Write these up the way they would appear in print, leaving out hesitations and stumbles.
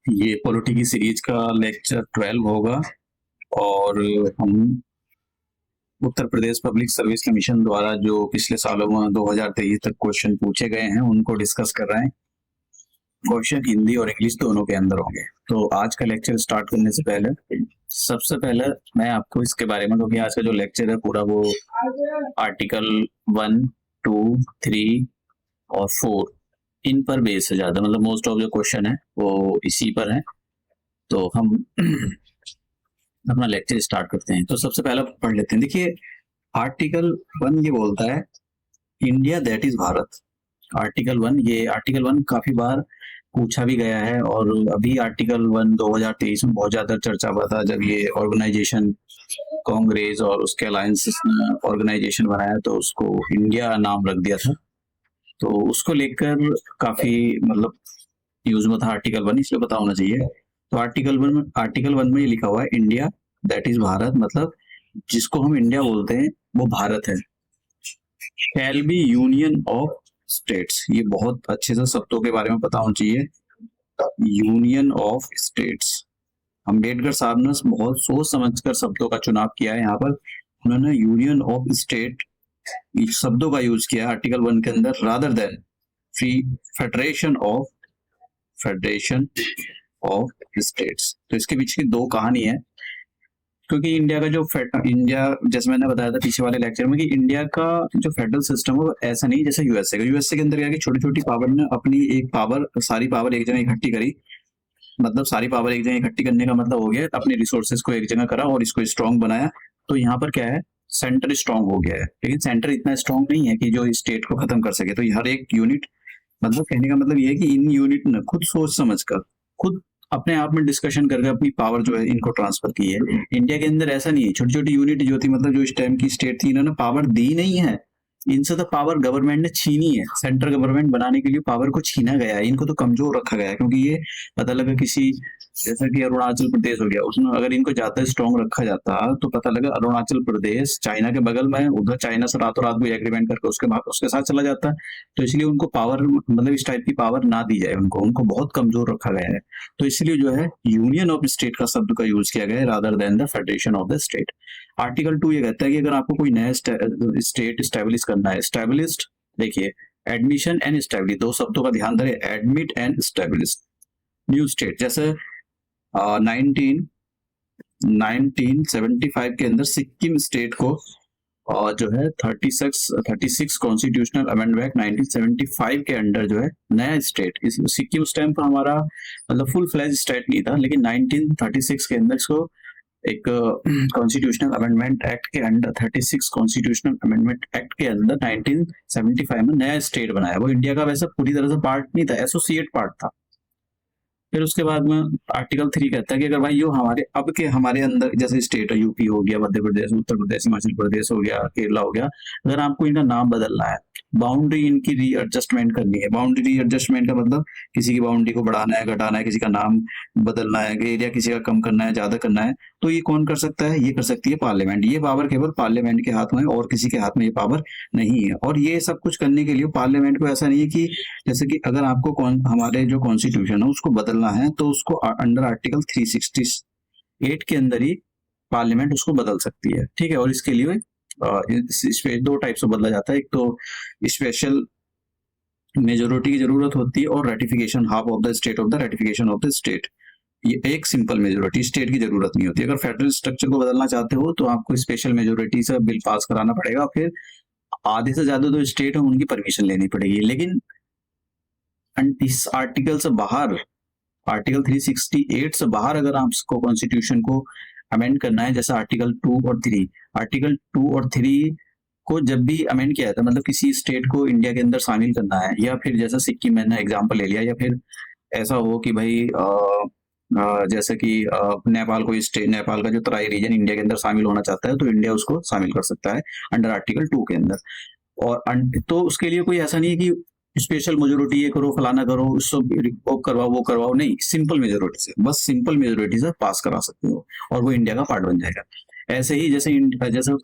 ये पॉलिटी की सीरीज का लेक्चर 12 होगा और हम Uttar Pradesh public service commission द्वारा जो पिछले सालों में 2023 तक क्वेश्चन पूछे गए हैं उनको डिस्कस कर रहे हैं। क्वेश्चन हिंदी और इंग्लिश दोनों के अंदर होंगे। तो आज का लेक्चर स्टार्ट करने से पहले सबसे पहले मैं आपको इसके बारे में, क्योंकि आज का जो लेक्चर है पूरा वो आर्टिकल 1, 2, 3 और 4 इन पर बेस है ज्यादा, मतलब मोस्ट ऑफ जो क्वेश्चन है वो इसी पर है। तो हम अपना लेक्चर स्टार्ट करते हैं। तो सबसे पहले पढ़ लेते हैं। देखिए आर्टिकल 1 ये बोलता है India that is Bharat. Article 1 काफी बार पूछा भी गया है और अभी आर्टिकल 1 2023 में बहुत ज्यादा चर्चा हुआ था जब ये ऑर्गेनाइजेशन कांग्रेस और उसके अलायंस ऑर्गेनाइजेशन बनाया तो उसको इंडिया नाम रख दिया था। तो उसको लेकर काफी मतलब यूज में था आर्टिकल 1, इसलिए पता होना चाहिए। तो आर्टिकल 1 में ये लिखा हुआ है इंडिया दैट इज भारत, मतलब जिसको हम इंडिया बोलते हैं वो भारत है। Shall be union of states, ये बहुत अच्छे से शब्दों के बारे में पता होना चाहिए। यूनियन ऑफ स्टेट्स, अम्बेडकर साहब ने बहुत सोच समझकर शब्दों का चुनाव किया है। यहाँ पर उन्होंने यूनियन ऑफ स्टेट शब्दों का यूज किया आर्टिकल 1 के अंदर, rather than federation of states. तो इसके पीछे की दो कहानी है, क्योंकि इंडिया का जो इंडिया, जैसे मैंने बताया था पिछले वाले लेक्चर में कि इंडिया का जो फेडरल सिस्टम है वो ऐसा नहीं जैसे यूएसए का। यूएसए के अंदर क्या कि छोटी छोटी पावर ने अपनी एक पावर, सारी पावर एक जगह इकट्ठी करी। मतलब सारी पावर एक जगह इकट्ठी करने का मतलब हो गया अपने रिसोर्सेज को एक जगह करा और इसको स्ट्रांग बनाया। तो यहाँ पर क्या है, सेंटर स्ट्रांग हो गया है, लेकिन सेंटर इतना स्ट्रांग नहीं है कि जो स्टेट को खत्म कर सके। तो हर एक यूनिट, मतलब कहने का मतलब ये है कि इन यूनिट ने खुद सोच समझकर, खुद अपने आप में डिस्कशन करके अपनी पावर जो है इनको ट्रांसफर की है। इंडिया के अंदर ऐसा नहीं है, छोटी छोटी यूनिट जो थी, मतलब जो इस टाइम की स्टेट थी, इन्होंने पावर दी नहीं है, इनसे तो पावर गवर्नमेंट ने छीनी है। सेंट्रल गवर्नमेंट बनाने के लिए पावर को छीना गया है, इनको तो कमजोर रखा गया है। क्योंकि ये पता लगा किसी, जैसा कि अरुणाचल प्रदेश हो गया, उसमें अगर इनको ज्यादा स्ट्रॉन्ग रखा जाता तो पता लगा अरुणाचल प्रदेश चाइना के बगल में, उधर चाइना से रातों रात कोई एग्रीमेंट करके उसके साथ चला जाता। तो इसलिए उनको पावर, मतलब इस टाइप की पावर ना दी जाए, उनको बहुत कमजोर रखा गया है। तो इसलिए जो है यूनियन ऑफ स्टेट का शब्द का यूज किया गया है rather than the federation of the state. Article 2 ये कहता है कि अगर आपको कोई नया स्टेट स्टैब्लिश करना है, स्टैब्लिश्ड, देखिए एडमिशन एंड स्टैब्लिश, दो शब्दों का ध्यान रहे, admit and establish new state. जैसे 1975 के अंदर सिक्किम स्टेट को जो है 36 कॉन्स्टिट्यूशनल अमेंडमेंट एक्ट 1975 के अंडर जो है नया स्टेट, इस सिक्किम उस टाइम पर हमारा मतलब फुल फ्लैज स्टेट नहीं था, लेकिन 1936 के अंदर इसको एक कॉन्स्टिट्यूशनल अमेंडमेंट एक्ट के अंडर, 36 कॉन्स्टिट्यूशनल अमेंडमेंट एक्ट के अंदर 1975 में नया स्टेट बनाया। वो इंडिया का वैसे पूरी तरह से पार्ट नहीं था, एसोसिएट पार्ट था। फिर उसके बाद में आर्टिकल 3 कहता है कि अगर भाई यो हमारे अंदर जैसे स्टेट है, यूपी हो गया, मध्य प्रदेश, उत्तर प्रदेश, हिमाचल प्रदेश हो गया, केरला हो गया, अगर आपको इनका नाम बदलना है, बाउंड्री इनकी रीएडजस्टमेंट करनी है। बाउंड्री रीएडजस्टमेंट का मतलब किसी की बाउंड्री को बढ़ाना है, घटाना है, किसी का नाम बदलना है, एरिया किसी का कम करना है, ज्यादा करना है, तो ये कौन कर सकता है? ये कर सकती है पार्लियामेंट। ये पावर केवल पार्लियामेंट के हाथ में है और किसी के हाथ में ये पावर नहीं है। और ये सब कुछ करने के लिए पार्लियामेंट को ऐसा नहीं है कि जैसे कि अगर आपको हमारे जो कॉन्स्टिट्यूशन है उसको बदलना है तो उसको अंडर आर्टिकल 368 के अंदर ही पार्लियामेंट उसको बदल सकती है, ठीक है। और इसके लिए दो टाइप से बदला जाता है, एक तो स्पेशल मेजोरिटी की जरूरत होती है और ratification, half of the state of the ratification of the state. ये एक सिंपल मेजोरिटी, स्टेट की जरूरत नहीं होती। अगर फेडरल स्ट्रक्चर को बदलना चाहते हो तो आपको स्पेशल मेजोरिटी से बिल पास कराना पड़ेगा, फिर आधे से ज्यादा जो स्टेट है उनकी परमिशन लेनी पड़ेगी। लेकिन इस आर्टिकल से बाहर, आर्टिकल 368 से बाहर अगर आपको कॉन्स्टिट्यूशन को अमेंड करना है, जैसे आर्टिकल 2 और 3, आर्टिकल 2 और 3 को जब भी अमेंड किया था, मतलब किसी स्टेट को इंडिया के अंदर शामिल करना है, या फिर जैसे सिक्किम मैंने एग्जांपल ले लिया, या फिर ऐसा हो कि भाई जैसे कि नेपाल को स्टेट, नेपाल का जो तराई रीजन इंडिया के अंदर शामिल होना चाहता है तो इंडिया उसको शामिल कर सकता है अंडर आर्टिकल 2 के अंदर। और तो उसके लिए कोई ऐसा नहीं है कि स्पेशल मेजोरिटी ये करो, फलाना करो, उसको करवाओ, वो करवाओ, नहीं, सिंपल मेजोरिटी से, बस सिंपल मेजोरिटी से पास करा सकते हो और वो इंडिया का पार्ट बन जाएगा। ऐसे ही जैसे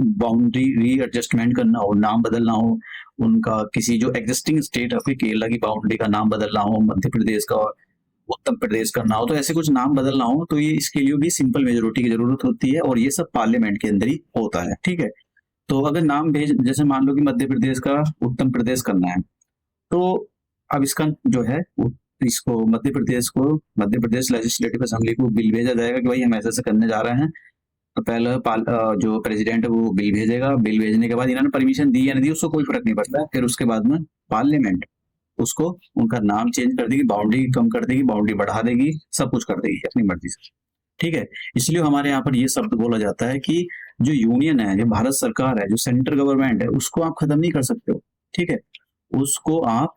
बाउंड्री रीएडजस्टमेंट करना हो, नाम बदलना हो, उनका किसी जो एग्जिस्टिंग स्टेट आपके केरला की बाउंड्री का नाम बदलना हो, मध्य प्रदेश का, उत्तर प्रदेश करना हो, तो ऐसे कुछ नाम बदलना हो तो ये इसके लिए भी सिंपल मेजोरिटी की जरूरत होती है और ये सब पार्लियामेंट के अंदर ही होता है। ठीक है, तो अगर नाम भेज, जैसे मान लो कि मध्य प्रदेश का उत्तर प्रदेश करना है, तो अब इसका जो है इसको मध्य प्रदेश लेजिस्लेटिव असेंबली को बिल भेजा जाएगा कि भाई हम ऐसे ऐसे करने जा रहे हैं। तो पहले जो प्रेसिडेंट है वो बिल भेजेगा, बिल भेजने के बाद इन्होंने परमिशन दी या नहीं दी उसको कोई फर्क नहीं पड़ता है। फिर उसके बाद में पार्लियामेंट उसको उनका नाम चेंज कर देगी, बाउंड्री कम कर देगी, बाउंड्री बढ़ा देगी, सब कुछ कर देगी अपनी मर्जी से। ठीक है, इसलिए हमारे यहाँ पर ये शब्द बोला जाता है कि जो यूनियन है, जो भारत सरकार है, जो सेंट्रल गवर्नमेंट है, उसको आप खत्म नहीं कर सकते हो। ठीक है, उसको आप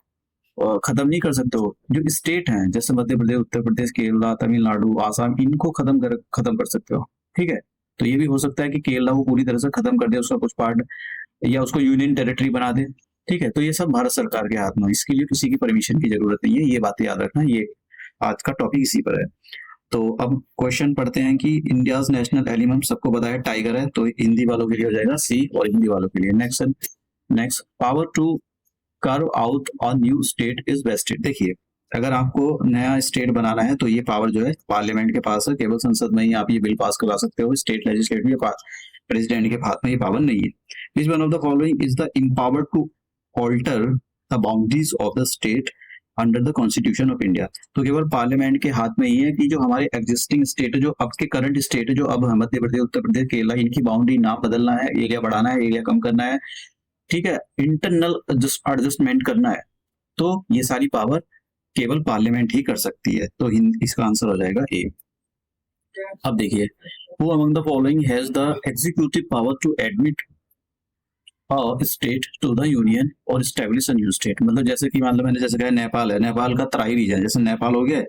खत्म नहीं कर सकते हो। जो स्टेट हैं जैसे मध्य प्रदेश, उत्तर प्रदेश, केरला, तमिलनाडु, आसाम, इनको खत्म कर सकते हो। ठीक है, तो ये भी हो सकता है कि केरला को पूरी तरह से खत्म कर दे, उसका कुछ पार्ट, या उसको यूनियन टेरिटरी बना दे। ठीक है, तो ये सब भारत सरकार के हाथ में, इसके लिए किसी की परमिशन की जरूरत नहीं है, ये बात याद रखना। ये आज का टॉपिक इसी पर है। तो अब क्वेश्चन पढ़ते हैं कि इंडियाज नेशनल एनिमल सबको पता है टाइगर है, तो हिंदी वालों के लिए हो जाएगा सी और हिंदी वालों के लिए next power to carve out a new state is vested. देखिए, अगर आपको नया स्टेट बनाना है तो ये पावर जो है पार्लियामेंट के पास है, केवल संसद में ही आप ये बिल पास करा सकते हो। स्टेट लेजिस्लेटिव के प्रेसिडेंट के हाथ में ये पावर नहीं है। Which one of the following is the empower to alter the boundaries of the state under the constitution of India. तो केवल पार्लियामेंट के हाथ में ही है कि जो हमारे एग्जिस्टिंग स्टेट है, जो अब के करंट स्टेट है, जो अब मध्य प्रदेश, उत्तर प्रदेश, केरला, इनकी बाउंड्री ना बदलना है, एरिया बढ़ाना है, एरिया कम करना है, ठीक है, इंटरनल एडजस्टमेंट करना है, तो ये सारी पावर केवल पार्लियामेंट ही कर सकती है। तो इसका आंसर हो जाएगा ए। अब देखिए, who among the following has the executive power to admit state to the union और स्टेब्लिश अ न्यू स्टेट। मतलब जैसे कि मान लो मैंने जैसे कहा नेपाल है, नेपाल का तराई रीजन, जैसे नेपाल हो गया,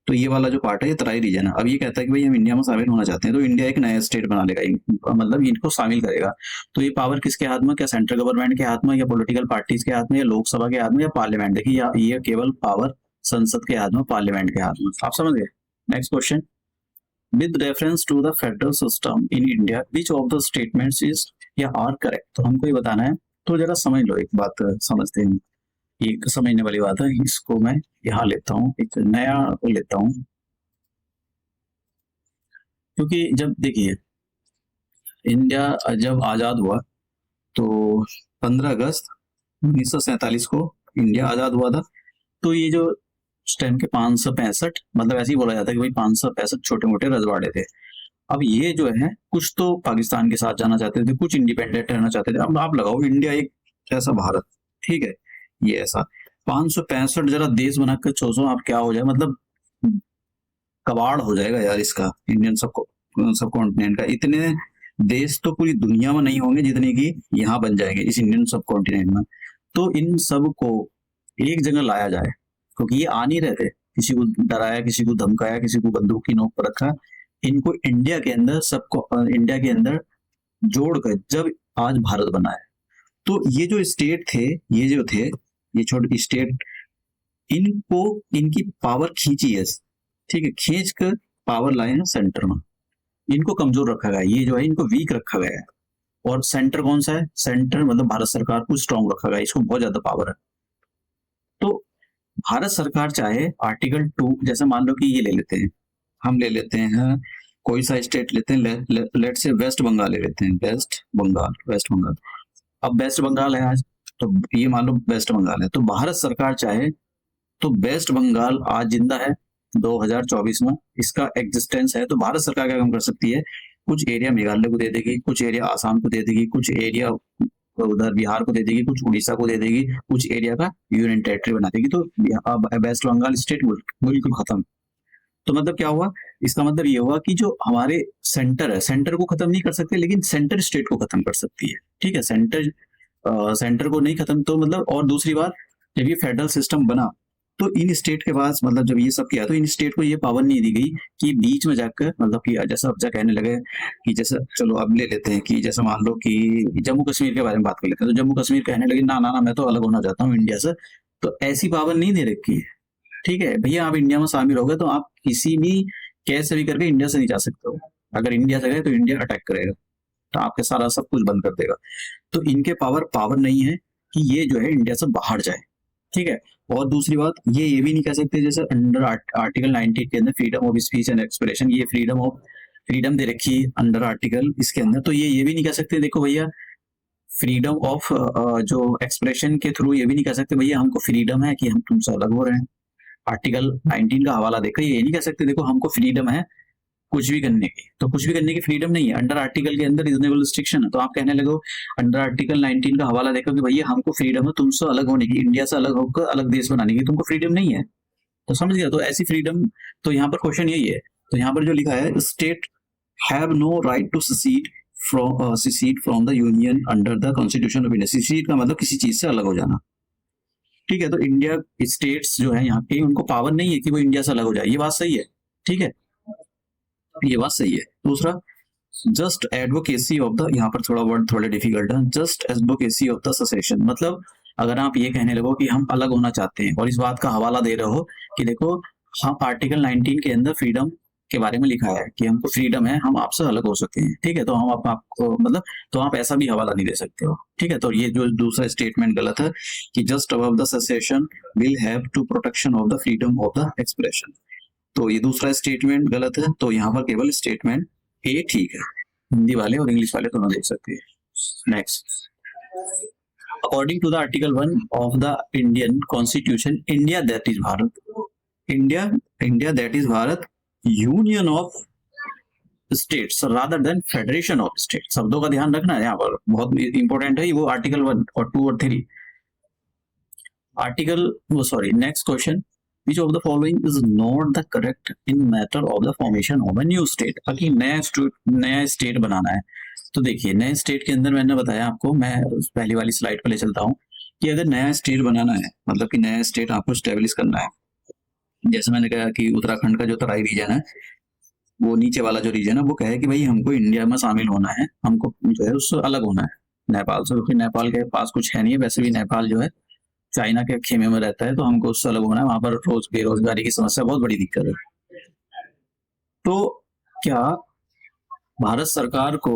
तो ये वाला जो पार्ट है ये तराई रीजन है। अब ये कहता है कि भाई हम इंडिया में शामिल होना चाहते हैं, तो इंडिया एक नया स्टेट बना लेगा, मतलब इनको शामिल करेगा। तो ये पावर किसके हाथ में, क्या सेंट्रल गवर्नमेंट के हाथ में, या पॉलिटिकल पार्टीज के हाथ में, या लोकसभा के हाथ में, या पार्लियामेंट? देखिए ये केवल पावर संसद के हाथ में, पार्लियामेंट के हाथ में। आप समझ गए। Next question, with reference to the federal system in India which of the statements is या आर करेक्ट। तो हमको ये बताना है, तो जरा समझ लो, एक बात समझते हैं, एक समझने वाली बात है। इसको मैं यहाँ लेता हूँ, एक नया को लेता हूँ, क्योंकि जब देखिए इंडिया जब आजाद हुआ तो 15 अगस्त 1947 को इंडिया आजाद हुआ था। तो ये जो उस टाइम के 565, मतलब ऐसे ही बोला जाता है कि भाई 565 छोटे मोटे रजवाड़े थे। अब ये जो है कुछ तो पाकिस्तान के साथ जाना चाहते थे, कुछ इंडिपेंडेंट रहना चाहते थे। अब आप लगाओ इंडिया एक ऐसा भारत, ठीक है, ये ऐसा 565 जरा देश बना कर सोचो आप क्या हो जाए, मतलब कबाड़ हो जाएगा यार इसका, इंडियन सब कॉन्टिनेंट का। इतने देश तो पूरी दुनिया में नहीं होंगे जितने की यहाँ बन जाएंगे इस इंडियन सब कॉन्टिनेंट में। तो इन सब को एक जगह लाया जाए, क्योंकि ये आ नहीं रहते, किसी को डराया, किसी को धमकाया, किसी को बंदूक की नोक पर रखा, इनको इंडिया के अंदर सबको इंडिया के अंदर जोड़कर जब आज भारत बना है। तो ये जो स्टेट थे, ये जो थे, ये छोटे स्टेट, इनको इनकी पावर खींची है, ठीक है, खींच कर पावर लाए हैं सेंटर में। इनको कमजोर रखा गया है, ये जो है इनको वीक रखा गया है। और सेंटर कौन सा है, सेंटर मतलब भारत सरकार को स्ट्रॉन्ग रखा गया है, इसको बहुत ज्यादा पावर है। तो भारत सरकार चाहे आर्टिकल 2, जैसे मान लो कि ये ले लेते हैं, हम ले लेते हैं कोई सा स्टेट लेते हैं, लेट से वेस्ट बंगाल ले लेते हैं, वेस्ट बंगाल। अब वेस्ट बंगाल है आज, तो ये मान लो वेस्ट बंगाल है, तो भारत सरकार चाहे तो वेस्ट बंगाल आज जिंदा है 2024 में, इसका एग्जिस्टेंस है, तो भारत सरकार क्या काम कर सकती है, कुछ एरिया मेघालय को दे देगी, कुछ एरिया आसाम को दे देगी, कुछ एरिया उधर बिहार को दे देगी, कुछ उड़ीसा को दे देगी, कुछ एरिया का यूनियन टेरिटरी बना देगी। तो वेस्ट बंगाल स्टेट बिल्कुल खत्म। तो मतलब क्या हुआ, इसका मतलब ये हुआ कि जो हमारे सेंटर है, सेंटर को खत्म नहीं कर सकते, लेकिन सेंटर स्टेट को खत्म कर सकती है। ठीक है, सेंटर को नहीं खत्म। तो मतलब, और दूसरी बात, जब ये फेडरल सिस्टम बना तो इन स्टेट के पास, मतलब जब ये सब किया तो इन स्टेट को ये पावर नहीं दी गई कि बीच में जाकर, मतलब कि जैसा अब कहने लगे कि जैसे, चलो अब ले लेते हैं कि जैसे मान लो कि जम्मू कश्मीर के बारे में बात कर लेते हैं, तो जम्मू कश्मीर कहने लगे ना ना ना, मैं तो अलग होना चाहता हूँ इंडिया से। तो ऐसी पावर नहीं दे रखी है। ठीक है भैया, आप इंडिया में शामिल हो गए तो आप किसी भी कैसे भी करके इंडिया से नहीं जा सकते हो। अगर इंडिया से गए तो इंडिया अटैक करेगा। तो आपके सारा सब कुछ बंद कर देगा। तो इनके पावर नहीं है कि ये जो है इंडिया से बाहर जाए, ठीक है। और दूसरी बात, ये भी नहीं कह सकते जैसे अंडर आर्टिकल 19 के अंदर freedom of speech and expression, ये फ्रीडम दे रखी है अंडर आर्टिकल इसके अंदर, तो ये भी नहीं कह सकते देखो भैया फ्रीडम ऑफ जो एक्सप्रेशन के थ्रू ये भी नहीं कह सकते भैया हमको फ्रीडम है कि हम तुमसे अलग हो रहे हैं। आर्टिकल 19 का हवाला देकर ये नहीं कह सकते देखो हमको फ्रीडम है कुछ भी करने की, तो कुछ भी करने की फ्रीडम नहीं है। अंडर आर्टिकल के अंदर रीजनेबल रिस्ट्रिक्शन है, तो आप कहने लगो अंडर आर्टिकल 19 का हवाला देखो कि भैया हमको फ्रीडम है तुमसे अलग होने की, इंडिया से अलग होकर अलग देश बनाने की, तुमको फ्रीडम नहीं है। तो समझ गया, तो ऐसी फ्रीडम, तो यहाँ पर क्वेश्चन यही है। तो यहाँ पर जो लिखा है state have no right to secede from the union under the constitution of India। secede का मतलब किसी चीज से अलग हो जाना, ठीक है। तो इंडिया स्टेट्स जो है यहाँ पे उनको पावर नहीं है कि वो इंडिया से अलग हो जाए, ये बात सही है, ठीक है, ये बात सही है। दूसरा, जस्ट एडवोकेसी ऑफ द, यहाँ पर थोड़ा वर्ड थोड़ा डिफिकल्ट है, just advocacy of the cessation, मतलब अगर आप ये कहने लगो कि हम अलग होना चाहते हैं और इस बात का हवाला दे रहे हो कि देखो हम आर्टिकल 19 के अंदर फ्रीडम के बारे में लिखा है कि हमको फ्रीडम है हम आपसे अलग हो सकते हैं, ठीक है, तो हम आपको मतलब तो आप ऐसा भी हवाला नहीं दे सकते हो, ठीक है। तो ये जो दूसरा स्टेटमेंट गलत है कि just above the secession will have to protection of the freedom of the expression, तो ये दूसरा स्टेटमेंट गलत है। तो यहाँ पर केवल स्टेटमेंट ए ठीक है, हिंदी वाले और इंग्लिश वाले दोनों देख सकते हैं। Next, according to the article 1 of the Indian constitution, India that is Bharat, India that is Bharat union of states rather than federation of state, शब्दों का ध्यान रखना है यहाँ पर, बहुत इंपॉर्टेंट है वो आर्टिकल 1 और 2 और 3। Article sorry next question, which of the following is not the correct in matter of the formation of a new state। अभी नया स्टेट बनाना है, तो देखिए नए स्टेट के अंदर मैंने बताया आपको, मैं पहली वाली स्लाइड पर ले चलता हूँ कि अगर नया स्टेट बनाना है मतलब कि नया स्टेट आपको स्टेब्लिश करना है, जैसे मैंने कहा कि उत्तराखंड का जो तराई रीजन है, वो नीचे वाला जो रीजन है वो कहे कि भाई हमको इंडिया में शामिल होना है, हमको जो है उससे अलग होना है नेपाल से, क्योंकि नेपाल के पास कुछ है नहीं है, वैसे भी नेपाल जो है चाइना के खेमे में रहता है, तो हमको उससे अलग होना है, वहां पर रोज बेरोजगारी की समस्या बहुत बड़ी दिक्कत है। तो क्या भारत सरकार को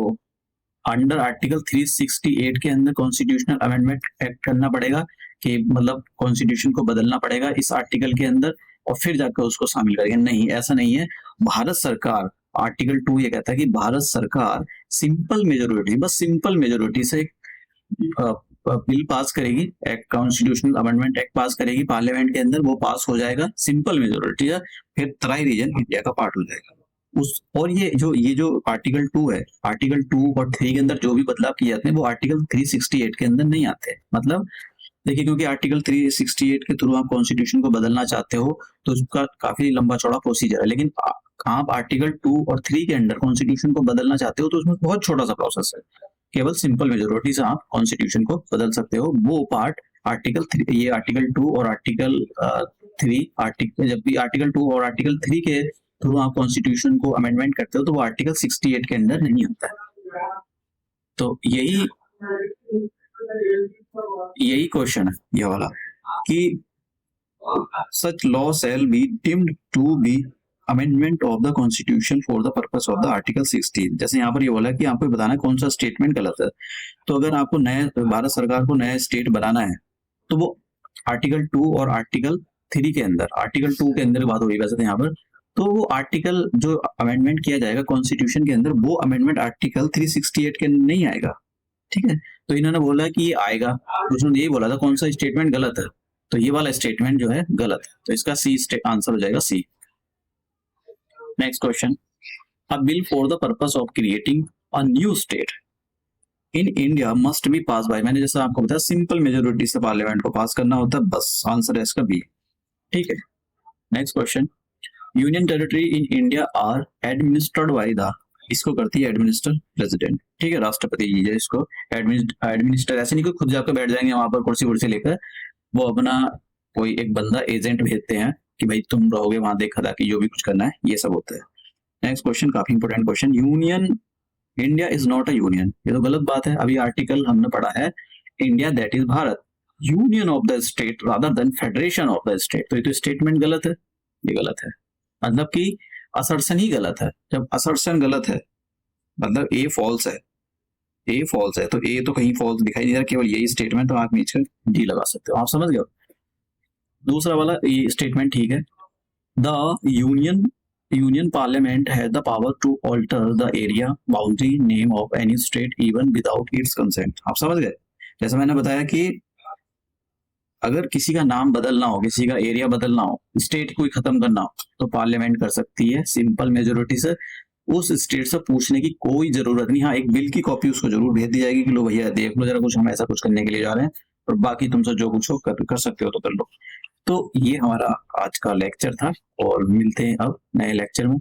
अंडर आर्टिकल 368 के अंदर कॉन्स्टिट्यूशनल अमेंडमेंट एक्ट करना पड़ेगा कि मतलब कॉन्स्टिट्यूशन को बदलना पड़ेगा इस आर्टिकल के अंदर और फिर जाकर उसको शामिल करेंगे? नहीं, ऐसा नहीं है। भारत सरकार, आर्टिकल 2 ये कहता है कि भारत सरकार सिंपल मेजोरिटी, बस सिंपल मेजोरिटी से बिल पास करेगी, एक कॉन्स्टिट्यूशनल अमेंडमेंट एक्ट पास करेगी पार्लियामेंट के अंदर, वो पास हो जाएगा सिंपल मेजोरिटी है, फिर तराई रीजन इंडिया का पार्ट हो जाएगा उस। और ये जो आर्टिकल 2 है, आर्टिकल 2 और 3 के अंदर जो भी बदलाव किए जाते हैं वो आर्टिकल 368 के अंदर नहीं आते। मतलब देखिए, क्योंकि आर्टिकल 368 के थ्रू आप कॉन्स्टिट्यूशन को बदलना चाहते हो तो उसका काफी लंबा चौड़ा प्रोसीजर है, लेकिन आप आर्टिकल 2 और 3 के अंदर कॉन्स्टिट्यूशन को बदलना चाहते हो तो उसमें बहुत छोटा सा प्रोसेस है, केवल सिंपल मेजोरिटी से आप कॉन्स्टिट्यूशन को बदल सकते हो। वो पार्ट आर्टिकल 3, ये आर्टिकल 2 और आर्टिकल 3, जब भी आर्टिकल 2 और आर्टिकल 3 के थ्रू आप कॉन्स्टिट्यूशन को अमेंडमेंट करते हो तो वो आर्टिकल 68 के अंदर नहीं आता है। तो यही क्वेश्चन है ये वाला कि such law shall be deemed to be amendment of the constitution for the purpose of the article 16। जैसे यहाँ पर ये बोला कि आपको बताना है कौन सा स्टेटमेंट गलत है, तो अगर आपको भारत सरकार को नया स्टेट बनाना है तो वो आर्टिकल 2 और आर्टिकल 3 के अंदर, आर्टिकल 2 के अंदर बात हो रही है वैसे तो यहाँ पर, तो वो आर्टिकल जो अमेंडमेंट किया जाएगा कॉन्स्टिट्यूशन के अंदर वो अमेंडमेंट आर्टिकल 368 के अंदर नहीं आएगा, ठीक है। तो इन्होंने बोला कि ये आएगा, उसने यही बोला था कौन सा स्टेटमेंट गलत है, तो ये वाला स्टेटमेंट जो है गलत है, तो इसका सी आंसर हो जाएगा C. Next question, a bill for the purpose of creating a new state in India must be pass by, मैंने जैसा आपको बताया सिंपल मेजोरिटी से पार्लियामेंट को पास करना होता है, बस आंसर है इसका बी, ठीक है। Next question, union territory in India are administered by the, इसको करती है एडमिनिस्टर प्रेसिडेंट, ठीक है, राष्ट्रपति जी है इसको एडमिनिस्टर, ऐसे नहीं कि खुद जाकर बैठ जाएंगे वहां पर कुर्सी लेकर, वो अपना कोई एक बंदा एजेंट भेजते हैं कि भाई तुम रहोगे वहां देखा था कि जो भी कुछ करना है ये सब होता है। नेक्स्ट क्वेश्चन काफी important question, union India is not a union, ये तो गलत बात है। अभी आर्टिकल हमने पढ़ा है India that is Bharat union of the state rather than federation of the state, तो ये तो स्टेटमेंट गलत है, ये गलत है, मतलब कि असर्शन ही गलत है। जब असर्शन गलत है मतलब ए फॉल्स है ए फॉल्स है, तो ए तो कहीं फॉल्स दिखाई नहीं दे रहा, केवल यही स्टेटमेंट, तो आप नीचे डी लगा सकते हो। आप समझ गए हो। दूसरा वाला ये स्टेटमेंट ठीक है, the union parliament has the power to alter the area boundary name of any state even without its consent. आप समझ गए। जैसे मैंने बताया कि अगर किसी का नाम बदलना हो, किसी का एरिया बदलना हो, स्टेट कोई खत्म करना हो, तो पार्लियामेंट कर सकती है सिंपल मेजोरिटी से। उस स्टेट से पूछने की कोई जरूरत नहीं। हाँ, एक बिल की कॉपी उसको जरूर भेज दी जाएगी कि लो भैया देख लो जरा, कुछ हम ऐसा कुछ करने के लिए जा रहे हैं, और बाकी तुमसे जो कुछ हो कर सकते हो तो कर लो। तो ये हमारा आज का लेक्चर था, और मिलते हैं अब नए लेक्चर में।